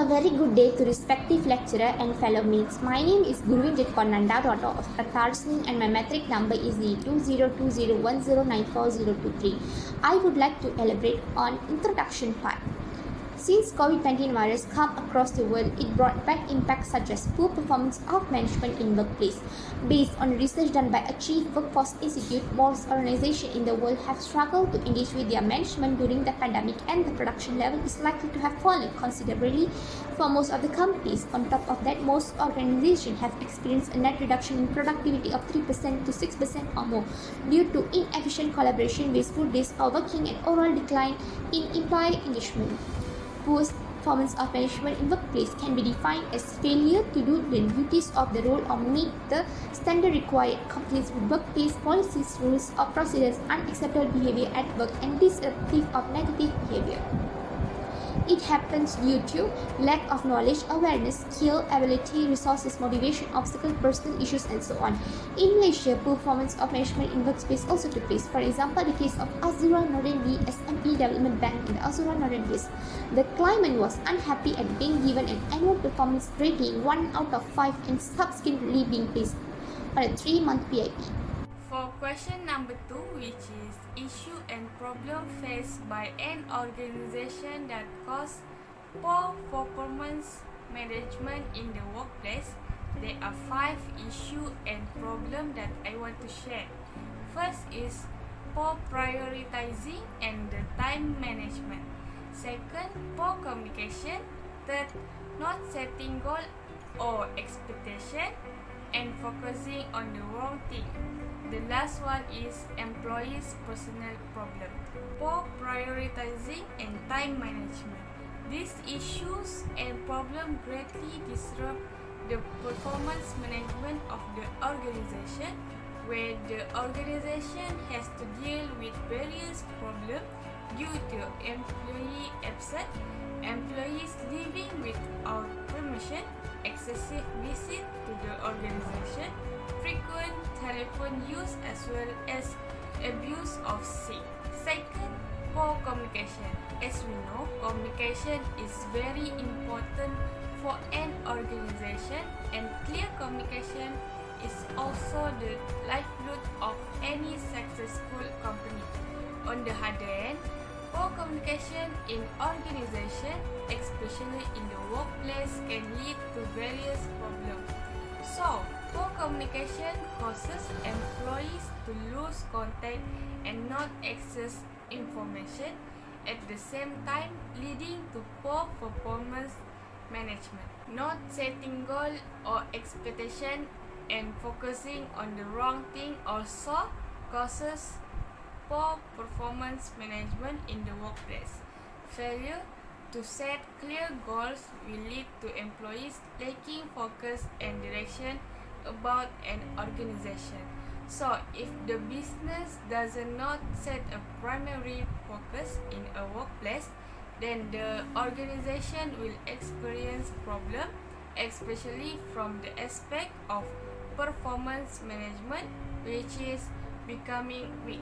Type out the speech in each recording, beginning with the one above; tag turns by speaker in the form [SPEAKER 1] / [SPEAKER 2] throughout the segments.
[SPEAKER 1] A very good day to respective lecturer and fellow mates. My name is Gurvinjit Konanda, daughter of Pratarsing, and my metric number is E202010940023. I would like to elaborate on introduction part. Since COVID-19 virus came across the world, it brought back impacts such as poor performance of management in workplace. Based on research done by Achieve Workforce Institute, most organizations in the world have struggled to engage with their management during the pandemic, and the production level is likely to have fallen considerably for most of the companies. On top of that, most organizations have experienced a net reduction in productivity of 3% to 6% or more due to inefficient collaboration, wasteful days of working, and overall decline in employee engagement. Poor performance of management in workplace can be defined as failure to do the duties of the role or meet the standard required, compliance with workplace policies, rules, or procedures, unacceptable behavior at work, and disruptive of negative behavior. It happens due to lack of knowledge, awareness, skill, ability, resources, motivation, obstacle, personal issues, and so on. In Malaysia, poor performance of management in workspace also took place. For example, the case of Azura Northern B SME Development Bank in the Azura Northern East. The client was unhappy at being given an annual performance rating 1 out of 5 and subsequently being placed on a 3-month PIP.
[SPEAKER 2] For question number 2, which is issue and problem faced by an organization that cause poor performance management in the workplace, there are 5 issue and problem that I want to share. First is poor prioritizing and the time management. Second, poor communication. Third, not setting goal or expectation and focusing on the wrong thing. The last one is employees' personal problem. Poor prioritizing and time management. These issues and problems greatly disrupt the performance management of the organization, where the organization has to deal with various problems due to employee absence, employees leaving without permission, excessive visit to the organization, frequent telephone use, as well as abuse of sick. Second, poor communication. As we know, communication is very important for an organization, and clear communication is also the lifeblood of any successful company. On the other hand, poor communication in organization, especially in the workplace, can lead to various problems. So, poor communication causes employees to lose contact and not access information, at the same time leading to poor performance management. Not setting goal or expectation and focusing on the wrong thing also causes poor performance management in the workplace. Failure to set clear goals will lead to employees lacking focus and direction about an organization. So, if the business does not set a primary focus in a workplace, then the organization will experience problems, especially from the aspect of performance management, which is becoming weak.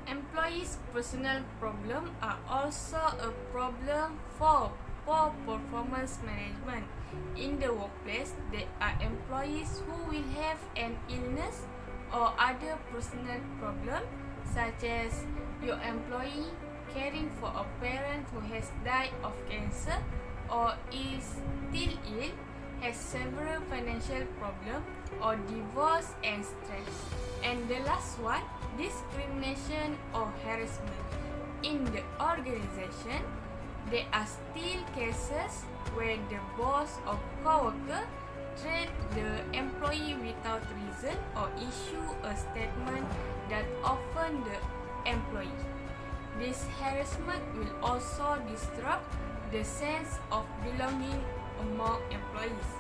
[SPEAKER 2] Employees' personal problems are also a problem for poor performance management. In the workplace, there are employees who will have an illness or other personal problem, such as your employee caring for a parent who has died of cancer or is still ill, has several financial problems, or divorce and stress. And the last one, discrimination or harassment. In the organization, there are still cases where the boss or co-worker treat the employee without reason or issue a statement that offend the employee. This harassment will also disrupt the sense of belonging among employees.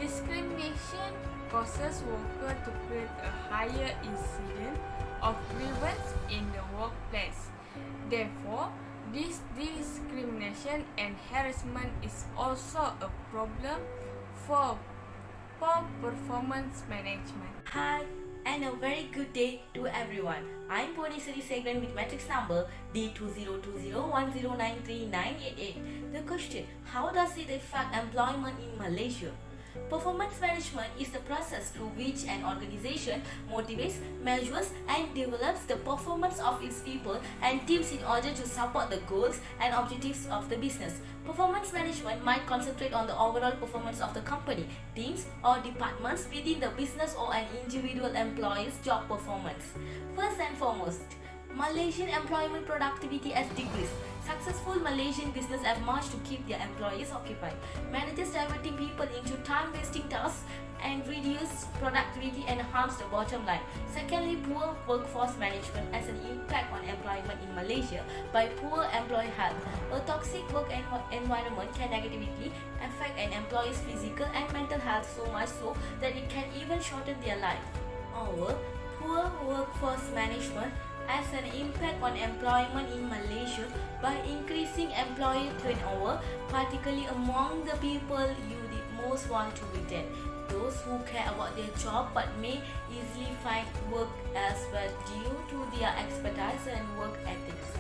[SPEAKER 2] Discrimination causes workers to create a higher incidence of grievance in the workplace. Therefore, this discrimination and harassment is also a problem for poor performance management.
[SPEAKER 3] Hi, and a very good day to everyone. I'm Purnisari Segran with matrix number D202010939888. The question: how does it affect employment in Malaysia? Performance management is the process through which an organization motivates, measures, and develops the performance of its people and teams in order to support the goals and objectives of the business. Performance management might concentrate on the overall performance of the company, teams, or departments within the business or an individual employee's job performance. First and foremost, Malaysian employment productivity has decreased. Successful Malaysian business have managed to keep their employees occupied. Managers diverting people into time-wasting tasks and reduce productivity and harms the bottom line. Secondly, poor workforce management has an impact on employment in Malaysia by poor employee health. A toxic work environment can negatively affect an employee's physical and mental health so much so that it can even shorten their life. Moreover, poor workforce management has an impact on employment in Malaysia by increasing employee turnover, particularly among the people you most want to retain. Those who care about their job but may easily find work elsewhere due to their expertise and work ethics.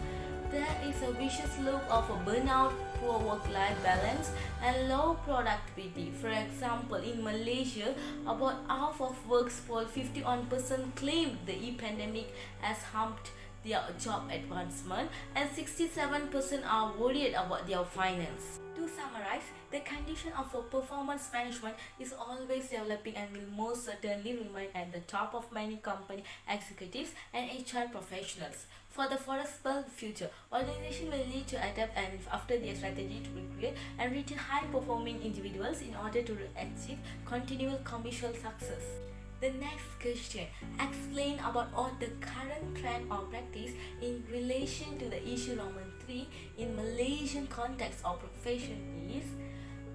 [SPEAKER 3] There is a vicious loop of a burnout, poor work-life balance, and low productivity. For example, in Malaysia, about half of workers polled 51% claimed the e-pandemic has harmed their job advancement, and 67% are worried about their finance. To summarize, the condition of a performance management is always developing and will most certainly remain at the top of many company executives and HR professionals. For the foreseeable future, organizations will need to adapt and after their strategy to recruit and retain high-performing individuals in order to achieve continual commercial success. The next question: explain about all the current trend or practice in relation to the issue Roman 3 in Malaysian context or profession is.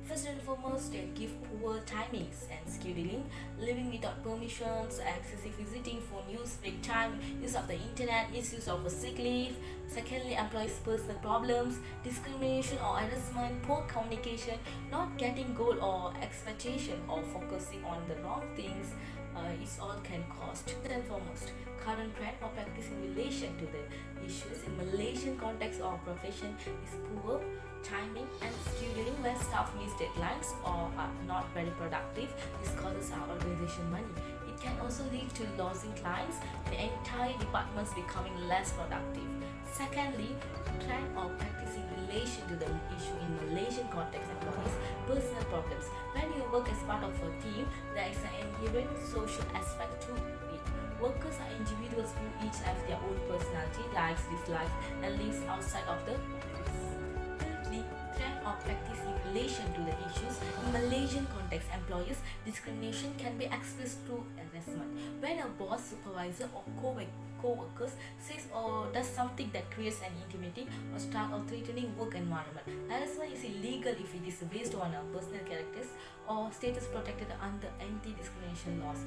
[SPEAKER 3] First and foremost, they give poor timings and scheduling, living without permissions, excessive visiting for news, break time, use of the internet, misuse of a sick leave. Secondly, employees' personal problems, discrimination or harassment, poor communication, not getting goal or expectation, or focusing on the wrong things. It all can cost. First and foremost, current trend or practice in relation to the issues in Malaysian context or profession is poor timing and scheduling when staff miss deadlines or are not very productive. This causes our organization money. It can also lead to losing clients and entire departments becoming less productive. Secondly, trend or practice in relation to the issue in Malaysian context employees personal problems. When you work as part of a team, there is an inherent social aspect to it. Workers are individuals who each have their own personality, likes, dislikes, and lives outside of the office. Thirdly, trend or practice in relation to the issues in Malaysian context employees discrimination can be expressed through harassment. When a boss, supervisor, or co-workers says or does something that creates an intimidating, hostile, or threatening work environment. Harassment is illegal if it is based on a personal characters or status protected under anti-discrimination laws.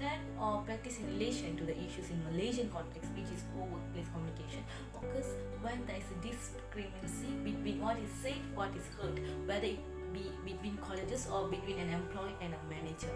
[SPEAKER 3] Trend or practice in relation to the issues in Malaysian context, which is poor workplace communication, occurs when there is a discrepancy between what is said, what is heard, whether it be between colleagues or between an employee and a manager.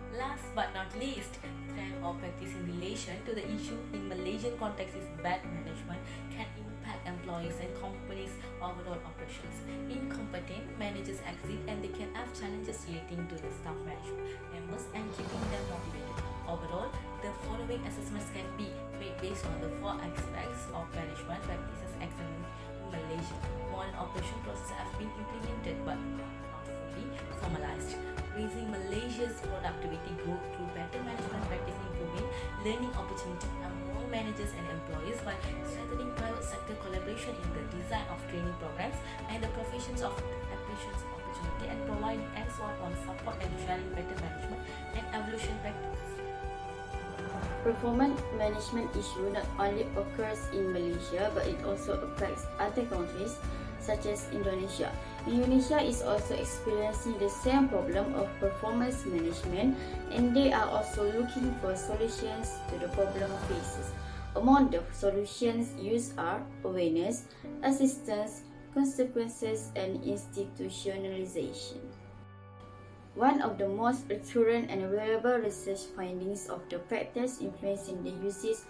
[SPEAKER 3] Last but not least, trend or practice in relation to the issue in Malaysian context is bad management can impact employees and companies' overall operations. Incompetent managers exit and they can have challenges relating to the staff management members and keeping them motivated. Overall, the following assessments can be made based on the 4 aspects of management practices examined in Malaysia. Modern operation processes have been implemented but not fully formalized. Raising Malaysia's productivity growth through better management practice, improving learning opportunities among managers and employees by strengthening private sector collaboration in the design of training programs and the provisions of applications opportunity, and providing hands-on support and sharing better management and evolution practice.
[SPEAKER 4] Performance management issue not only occurs in Malaysia but it also affects other countries such as Indonesia. Indonesia is also experiencing the same problem of performance management and they are also looking for solutions to the problem faces. Among the solutions used are awareness, assistance, consequences, and institutionalization. One of the most recurrent and reliable research findings of the factors influencing the uses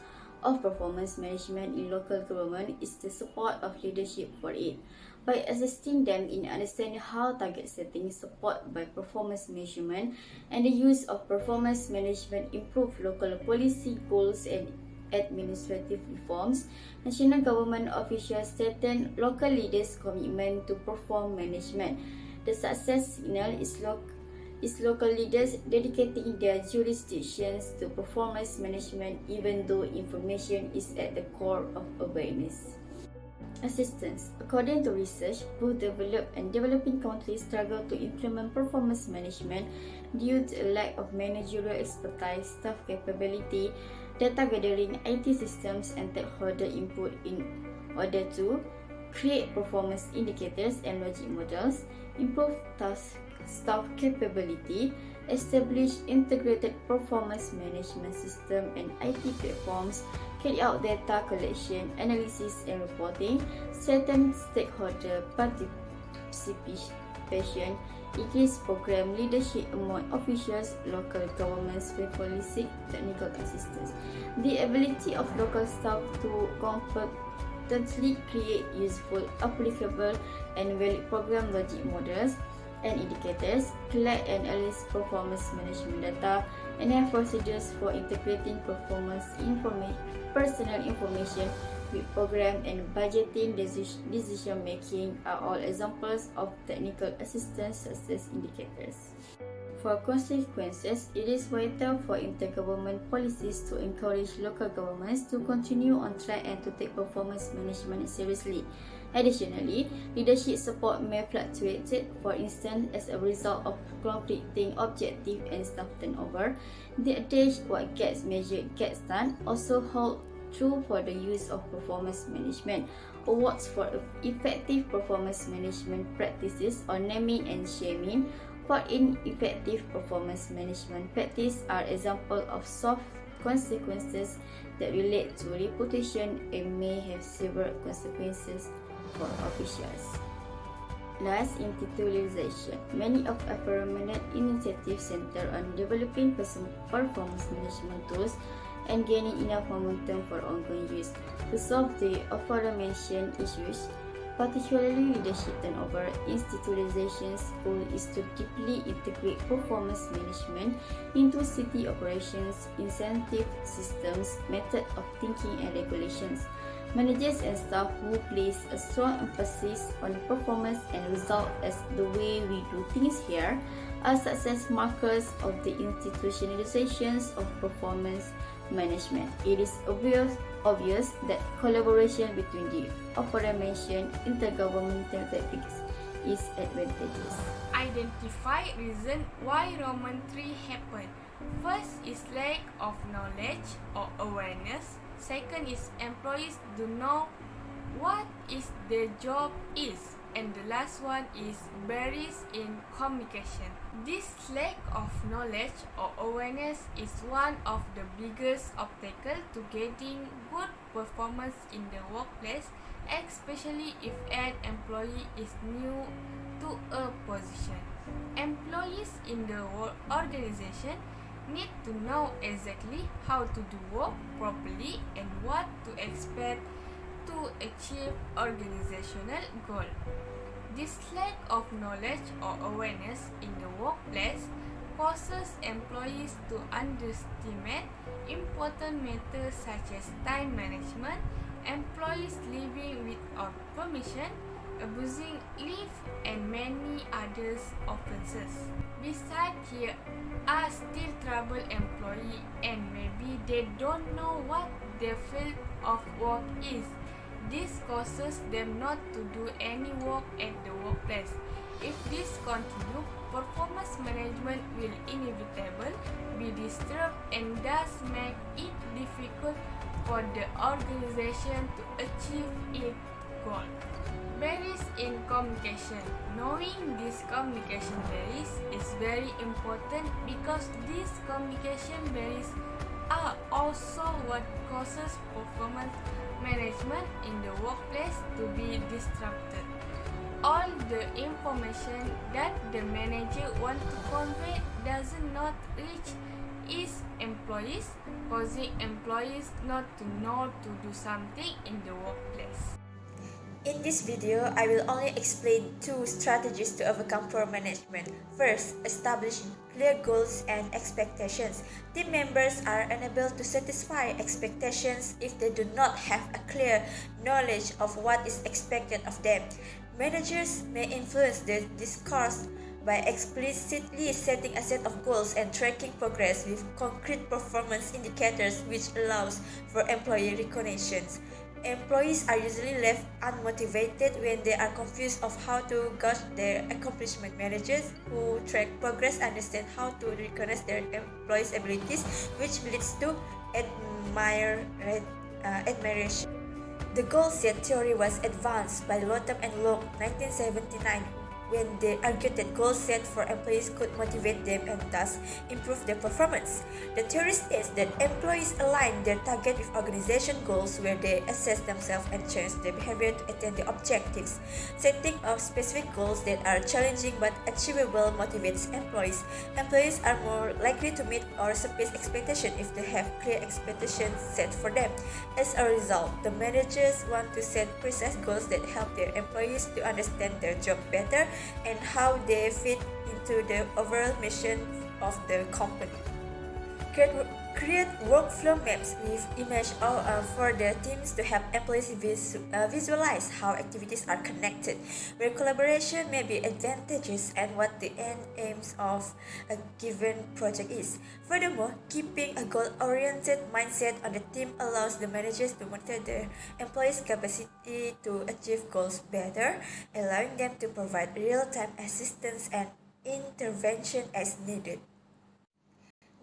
[SPEAKER 4] of performance management in local government is the support of leadership for it. By assisting them in understanding how target setting, support by performance measurement, and the use of performance management improve local policy goals and administrative reforms, national government officials strengthen local leaders' commitment to perform management. The success signal is local leaders dedicating their jurisdictions to performance management even though information is at the core of awareness. Assistance. According to research, both developed and developing countries struggle to implement performance management due to a lack of managerial expertise, staff capability, data gathering, IT systems, and stakeholder input in order to create performance indicators and logic models, improve staff capability, establish integrated performance management system and IT platforms, carry out data collection, analysis and reporting, strengthen stakeholder participation, increase program leadership among officials, local governments frequently seek technical assistance. The ability of local staff to competently create useful, applicable, and valid program logic models and indicators, collect and analyze performance management data, and have procedures for integrating personal information with program and budgeting decision making are all examples of technical assistance success indicators. For consequences, it is vital for intergovernment policies to encourage local governments to continue on track and to take performance management seriously. Additionally, leadership support may fluctuate, for instance, as a result of conflicting objectives and staff turnover. The adage, what gets measured gets done, also hold true for the use of performance management. Awards for effective performance management practices or naming and shaming for ineffective performance management practice are examples of soft consequences that relate to reputation and may have severe consequences for officials. Last, internalization. Many of aforementioned initiatives center on developing performance management tools and gaining enough momentum for ongoing use. To solve the aforementioned issues, particularly leadership turnover, institutionalization's goal is to deeply integrate performance management into city operations, incentive systems, method of thinking and regulations. Managers and staff who place a strong emphasis on performance and result as the way we do things here are success markers of the institutionalizations of performance management. It is obvious that collaboration between the aforementioned intergovernmental topics is advantageous.
[SPEAKER 2] Identify reason why Roman 3 happened. First is lack of knowledge or awareness. Second is employees do know what is their job is. And the last one is barriers in communication. This lack of knowledge or awareness is one of the biggest obstacles to getting good performance in the workplace, especially if an employee is new to a position. Employees in the organization need to know exactly how to do work properly and what to expect to achieve organizational goal. This lack of knowledge or awareness in the workplace causes employees to underestimate important matters such as time management, employees leaving without permission, abusing leave, and many other offenses. Besides, here are still troubled employees and maybe they don't know what their field of work is. This causes them not to do any work at the workplace. If this continues, performance management will inevitably be disturbed and thus make it difficult for the organization to achieve its goal. Barriers in communication. Knowing these communication barriers is very important because these communication barriers are also what causes performance management in the workplace to be disrupted. all the information that the manager wants to convey does not reach its employees, causing employees not to know to do something in the workplace.
[SPEAKER 5] In this video, I will only explain two strategies to overcome poor management. First, establishing clear goals and expectations. Team members are unable to satisfy expectations if they do not have a clear knowledge of what is expected of them. Managers may influence the discourse by explicitly setting a set of goals and tracking progress with concrete performance indicators, which allows for employee recognitions. Employees are usually left unmotivated when they are confused of how to gauge their accomplishment. Managers who track progress understand how to recognize their employees' abilities, which leads to admiration. The goal set theory was advanced by Lotham and Long 1979 when they argued that goals set for employees could motivate them and thus improve their performance. The theory states that employees align their target with organization goals where they assess themselves and change their behavior to attain the objectives. Setting of specific goals that are challenging but achievable motivates employees. Employees are more likely to meet or surpass expectations if they have clear expectations set for them. As a result, the managers want to set precise goals that help their employees to understand their job better and how they fit into the overall mission of the company. Create workflow maps with images for the teams to help employees visualize how activities are connected, where collaboration may be advantageous, and what the end aims of a given project is. Furthermore, keeping a goal-oriented mindset on the team allows the managers to monitor their employees' capacity to achieve goals better, allowing them to provide real-time assistance and intervention as needed.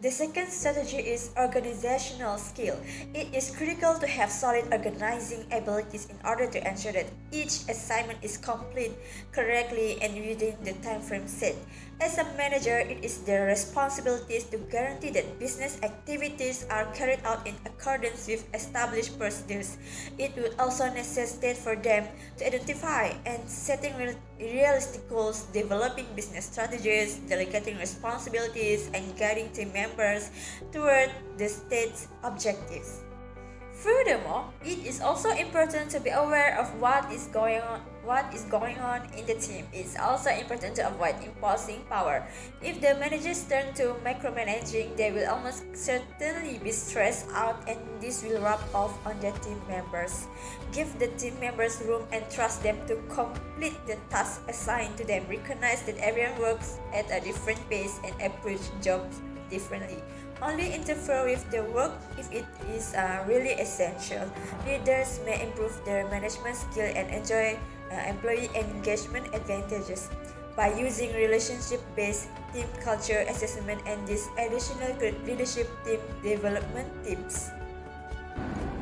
[SPEAKER 5] The second strategy is organizational skill. It is critical to have solid organizing abilities in order to ensure that each assignment is complete correctly and within the time frame set. As a manager, it is their responsibility to guarantee that business activities are carried out in accordance with established procedures. It would also necessitate for them to identify and setting realistic goals, developing business strategies, delegating responsibilities, and guiding team members toward the state's objectives. Furthermore, it is also important to be aware of what is going on in the team. It's also important to avoid imposing power. If the managers turn to micromanaging, they will almost certainly be stressed out, and this will rub off on their team members. Give the team members room and trust them to complete the tasks assigned to them. Recognize that everyone works at a different pace and approach jobs differently. Only interfere with the work if it is really essential. Leaders may improve their management skill and enjoy employee engagement advantages by using relationship-based team culture assessment and these additional leadership team development tips.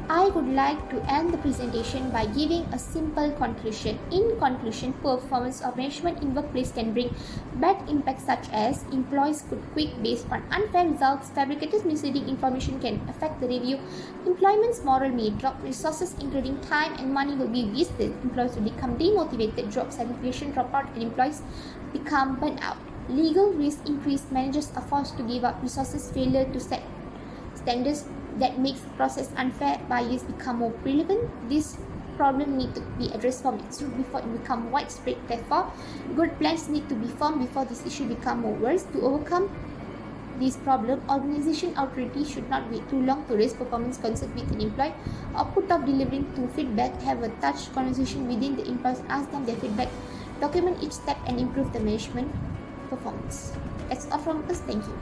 [SPEAKER 1] I would like to end the presentation by giving a simple conclusion. In conclusion, poor performance of management in workplace can bring bad impacts such as employees could quit based on unfair results, fabricated misleading information can affect the review, employment's morale may drop, resources including time and money will be wasted, employees will become demotivated, job satisfaction drop out, and employees become burnt out. Legal risk increase, managers are forced to give up resources, failure to set standards that makes the process unfair, bias become more prevalent. This problem need to be addressed from its root before it become widespread. Therefore, good plans need to be formed before this issue become more worse. To overcome this problem, organization authority should not wait too long to raise performance concerns with an employee or put off delivering to feedback. Have a touch conversation within the employees, ask them their feedback, document each step and improve the management performance. That's all from us. Thank you.